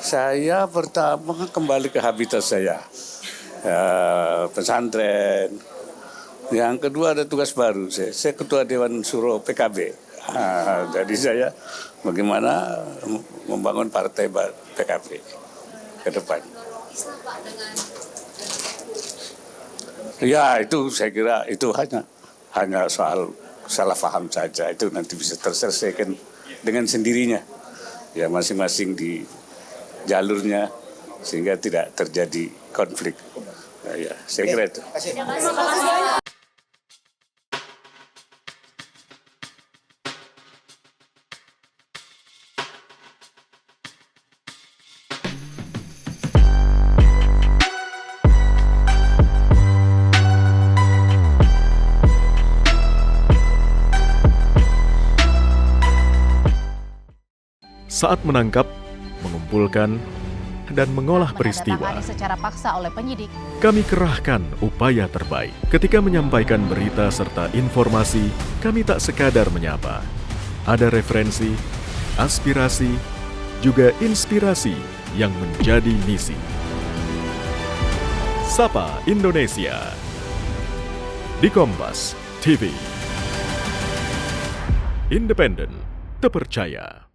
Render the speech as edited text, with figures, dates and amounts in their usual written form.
Saya pertama kembali ke habitat saya, pesantren. Yang kedua ada tugas baru, saya ketua Dewan Suro PKB. Jadi saya bagaimana membangun partai PKB ke depan. Ya itu saya kira itu hanya soal salah paham saja, itu nanti bisa terselesaikan dengan sendirinya. Ya masing-masing di jalurnya sehingga tidak terjadi konflik. Nah, ya, saya kira itu. Saat menangkap, mengumpulkan, dan mengolah peristiwa, secara paksa oleh penyidik. kami kerahkan upaya terbaik. Ketika menyampaikan berita serta informasi, kami tak sekadar menyapa. Ada referensi, aspirasi, juga inspirasi yang menjadi misi. Sapa Indonesia di Kompas TV. Independen, terpercaya.